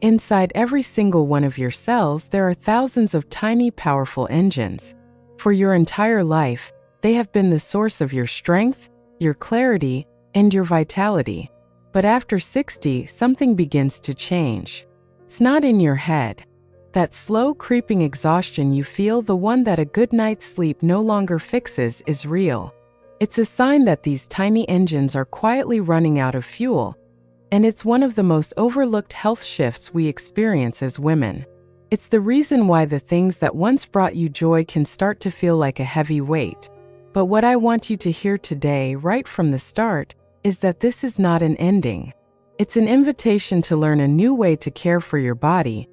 Inside every single one of your cells, there are thousands of tiny, powerful engines. For your entire life, they have been the source of your strength, your clarity, and your vitality. But after 60, something begins to change. It's not in your head. That slow, creeping exhaustion you feel, the one that a good night's sleep no longer fixes, is real. It's a sign that these tiny engines are quietly running out of fuel, and it's one of the most overlooked health shifts we experience as women. It's the reason why the things that once brought you joy can start to feel like a heavy weight. But what I want you to hear today, right from the start, is that this is not an ending. It's an invitation to learn a new way to care for your body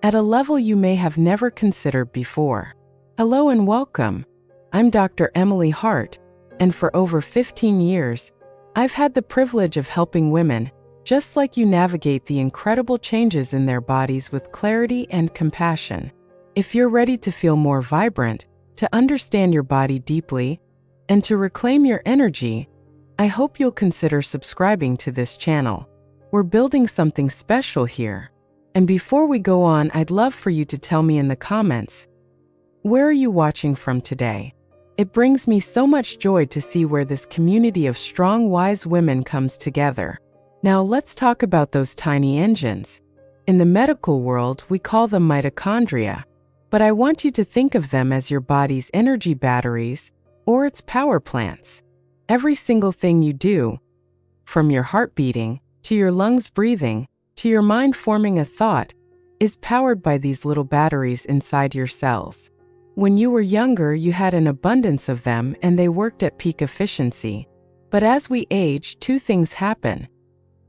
at a level you may have never considered before. Hello and welcome. I'm Dr. Emily Hart, and for over 15 years, I've had the privilege of helping women just like you navigate the incredible changes in their bodies with clarity and compassion. If you're ready to feel more vibrant, to understand your body deeply, and to reclaim your energy, I hope you'll consider subscribing to this channel. We're building something special here. And before we go on, I'd love for you to tell me in the comments, where are you watching from today? It brings me so much joy to see where this community of strong, wise women comes together. Now let's talk about those tiny engines. In the medical world, we call them mitochondria, but I want you to think of them as your body's energy batteries or its power plants. Every single thing you do, from your heart beating, to your lungs breathing, to your mind forming a thought, is powered by these little batteries inside your cells. When you were younger, you had an abundance of them and they worked at peak efficiency. But as we age, two things happen.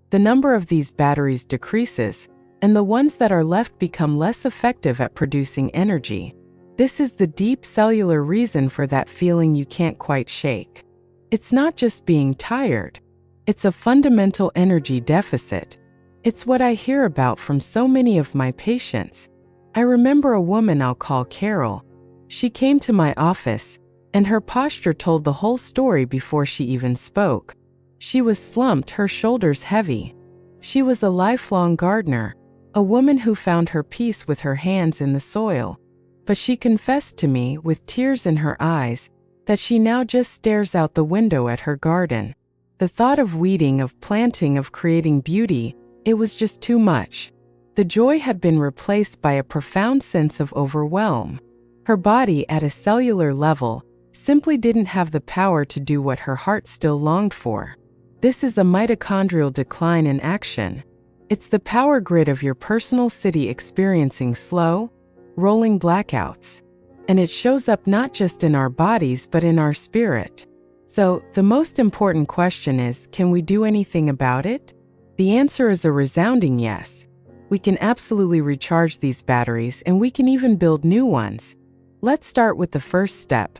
The number of these batteries decreases, and the ones that are left become less effective at producing energy. This is the deep cellular reason for that feeling you can't quite shake. It's not just being tired. It's a fundamental energy deficit. It's what I hear about from so many of my patients. I remember a woman I'll call Carol. She came to my office, and her posture told the whole story before she even spoke. She was slumped, her shoulders heavy. She was a lifelong gardener, a woman who found her peace with her hands in the soil. But she confessed to me, with tears in her eyes, that she now just stares out the window at her garden. The thought of weeding, of planting, of creating beauty, it was just too much. The joy had been replaced by a profound sense of overwhelm. Her body, at a cellular level, simply didn't have the power to do what her heart still longed for. This is a mitochondrial decline in action. It's the power grid of your personal city experiencing slow, rolling blackouts. And it shows up not just in our bodies but in our spirit. So, the most important question is, can we do anything about it? The answer is a resounding yes. We can absolutely recharge these batteries, and we can even build new ones. Let's start with the first step: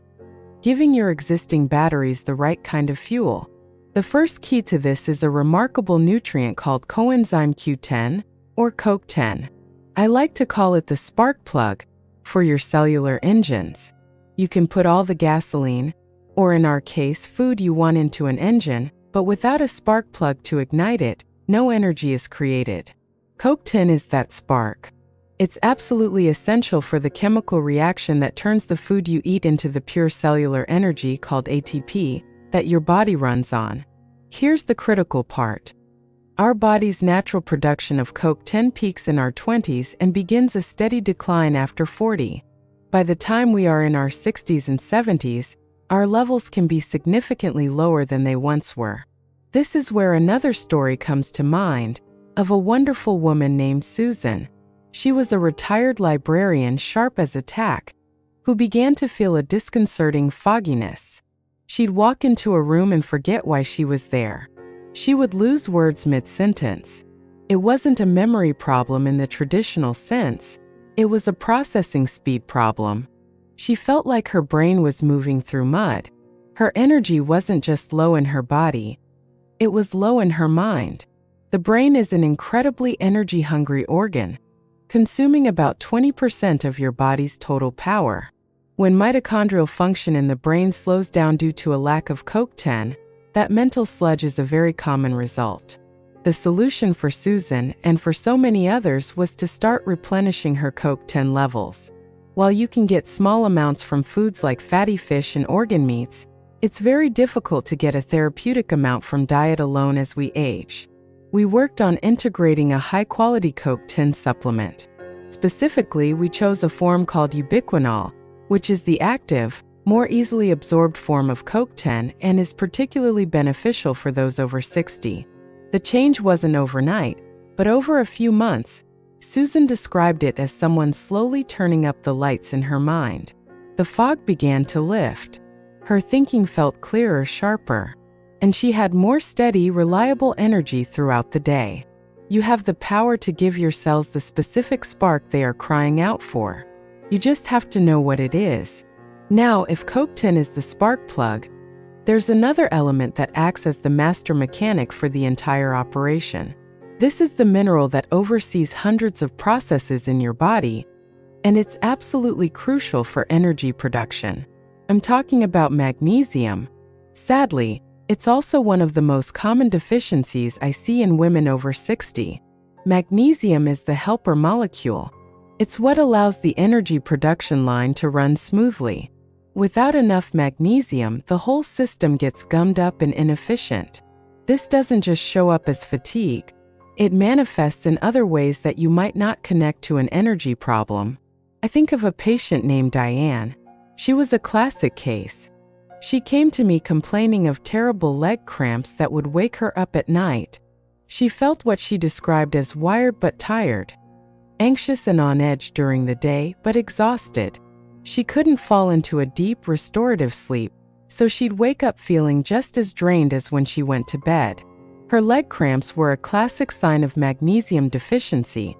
giving your existing batteries the right kind of fuel. The first key to this is a remarkable nutrient called coenzyme Q10, or CoQ10. I like to call it the spark plug for your cellular engines. You can put all the gasoline, or in our case, food you want into an engine, but without a spark plug to ignite it, no energy is created. CoQ10 is that spark. It's absolutely essential for the chemical reaction that turns the food you eat into the pure cellular energy called ATP that your body runs on. Here's the critical part. Our body's natural production of CoQ10 peaks in our 20s and begins a steady decline after 40. By the time we are in our 60s and 70s, our levels can be significantly lower than they once were. This is where another story comes to mind, of a wonderful woman named Susan. She was a retired librarian, sharp as a tack, who began to feel a disconcerting fogginess. She'd walk into a room and forget why she was there. She would lose words mid-sentence. It wasn't a memory problem in the traditional sense. It was a processing speed problem. She felt like her brain was moving through mud. Her energy wasn't just low in her body. It was low in her mind. The brain is an incredibly energy-hungry organ, consuming about 20% of your body's total power. When mitochondrial function in the brain slows down due to a lack of CoQ10, that mental sludge is a very common result. The solution for Susan and for so many others was to start replenishing her CoQ10 levels. While you can get small amounts from foods like fatty fish and organ meats, it's very difficult to get a therapeutic amount from diet alone as we age. We worked on integrating a high-quality CoQ10 supplement. Specifically, we chose a form called ubiquinol, which is the active, more easily absorbed form of CoQ10 and is particularly beneficial for those over 60. The change wasn't overnight, but over a few months, Susan described it as someone slowly turning up the lights in her mind. The fog began to lift. Her thinking felt clearer, sharper, and she had more steady, reliable energy throughout the day. You have the power to give your cells the specific spark they are crying out for. You just have to know what it is. Now, if CoQ10 is the spark plug, there's another element that acts as the master mechanic for the entire operation. This is the mineral that oversees hundreds of processes in your body, and it's absolutely crucial for energy production. I'm talking about magnesium. Sadly, it's also one of the most common deficiencies I see in women over 60. Magnesium is the helper molecule. It's what allows the energy production line to run smoothly. Without enough magnesium, the whole system gets gummed up and inefficient. This doesn't just show up as fatigue. It manifests in other ways that you might not connect to an energy problem. I think of a patient named Diane. She was a classic case. She came to me complaining of terrible leg cramps that would wake her up at night. She felt what she described as wired but tired, anxious and on edge during the day, but exhausted. She couldn't fall into a deep, restorative sleep, so she'd wake up feeling just as drained as when she went to bed. Her leg cramps were a classic sign of magnesium deficiency,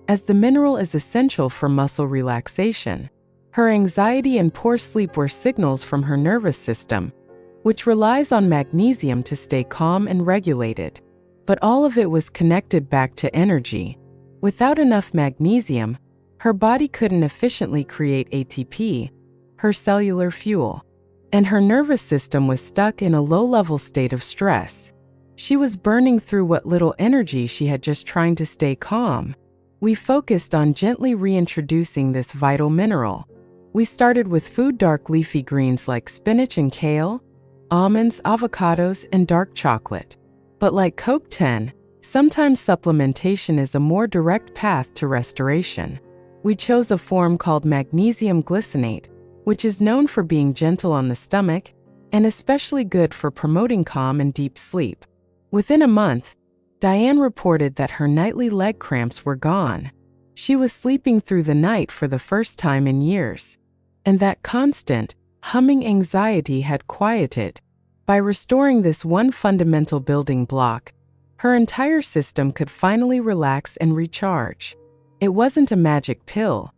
as the mineral is essential for muscle relaxation. Her anxiety and poor sleep were signals from her nervous system, which relies on magnesium to stay calm and regulated. But all of it was connected back to energy. Without enough magnesium, her body couldn't efficiently create ATP, her cellular fuel, and her nervous system was stuck in a low-level state of stress. She was burning through what little energy she had just trying to stay calm. We focused on gently reintroducing this vital mineral. We started with food dark leafy greens like spinach and kale, almonds, avocados, and dark chocolate. But like CoQ10, sometimes supplementation is a more direct path to restoration. We chose a form called magnesium glycinate, which is known for being gentle on the stomach and especially good for promoting calm and deep sleep. Within a month, Diane reported that her nightly leg cramps were gone. She was sleeping through the night for the first time in years, and that constant, humming anxiety had quieted. By restoring this one fundamental building block, her entire system could finally relax and recharge. It wasn't a magic pill.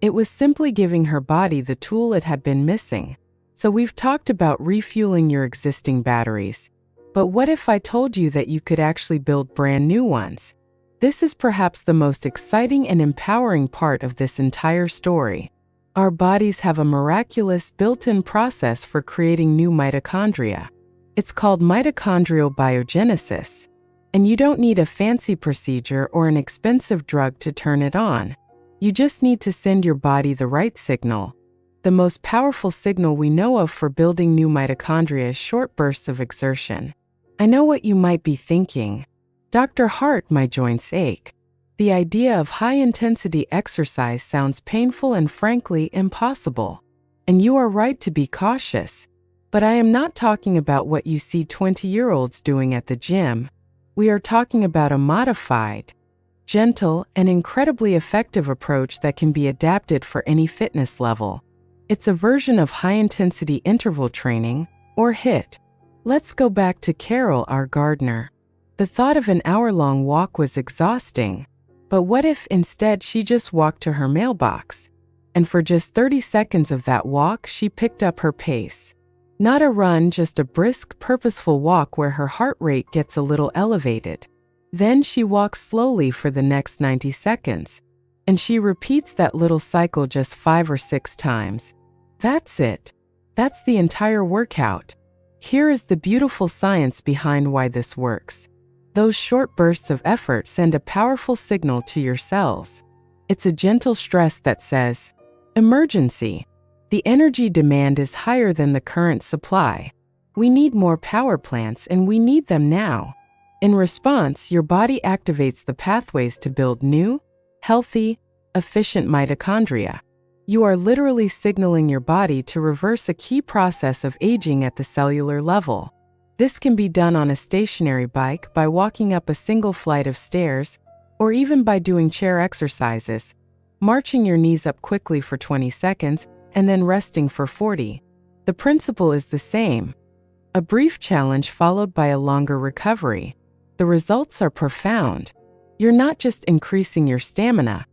It was simply giving her body the tool it had been missing. So we've talked about refueling your existing batteries. But what if I told you that you could actually build brand new ones? This is perhaps the most exciting and empowering part of this entire story. Our bodies have a miraculous built-in process for creating new mitochondria. It's called mitochondrial biogenesis, and you don't need a fancy procedure or an expensive drug to turn it on. You just need to send your body the right signal. The most powerful signal we know of for building new mitochondria is short bursts of exertion. I know what you might be thinking. Dr. Hart, my joints ache. The idea of high-intensity exercise sounds painful and frankly impossible. And you are right to be cautious. But I am not talking about what you see 20-year-olds doing at the gym. We are talking about a modified, gentle, and incredibly effective approach that can be adapted for any fitness level. It's a version of high-intensity interval training, or HIIT. Let's go back to Carol, our gardener. The thought of an hour-long walk was exhausting. But what if instead she just walked to her mailbox? And for just 30 seconds of that walk, she picked up her pace. Not a run, just a brisk, purposeful walk where her heart rate gets a little elevated. Then she walks slowly for the next 90 seconds. And she repeats that little cycle just 5 or 6 times. That's it. That's the entire workout. Here is the beautiful science behind why this works. Those short bursts of effort send a powerful signal to your cells. It's a gentle stress that says, "Emergency." The energy demand is higher than the current supply. We need more power plants, and we need them now. In response, your body activates the pathways to build new, healthy, efficient mitochondria. You are literally signaling your body to reverse a key process of aging at the cellular level. This can be done on a stationary bike, by walking up a single flight of stairs, or even by doing chair exercises, marching your knees up quickly for 20 seconds and then resting for 40. The principle is the same. A brief challenge followed by a longer recovery. The results are profound. You're not just increasing your stamina,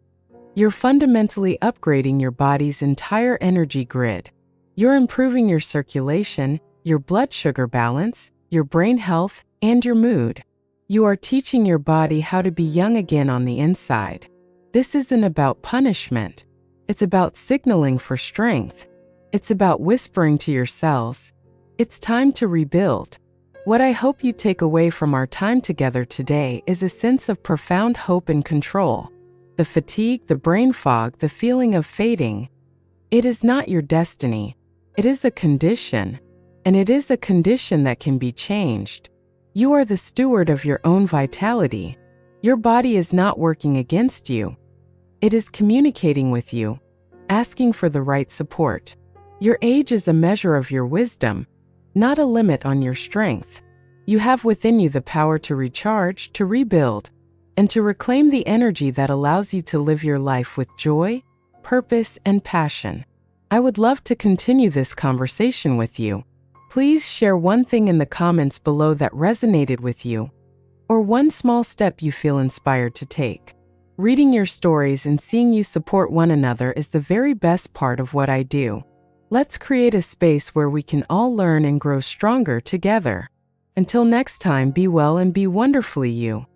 you're fundamentally upgrading your body's entire energy grid. You're improving your circulation, your blood sugar balance, your brain health, and your mood. You are teaching your body how to be young again on the inside. This isn't about punishment. It's about signaling for strength. It's about whispering to your cells, "It's time to rebuild." What I hope you take away from our time together today is a sense of profound hope and control. The fatigue, the brain fog, the feeling of fading. It is not your destiny. It is a condition, and it is a condition that can be changed. You are the steward of your own vitality. Your body is not working against you. It is communicating with you, asking for the right support. Your age is a measure of your wisdom, not a limit on your strength. You have within you the power to recharge, to rebuild, and to reclaim the energy that allows you to live your life with joy, purpose, and passion. I would love to continue this conversation with you. Please share one thing in the comments below that resonated with you, or one small step you feel inspired to take. Reading your stories and seeing you support one another is the very best part of what I do. Let's create a space where we can all learn and grow stronger together. Until next time, be well and be wonderfully you.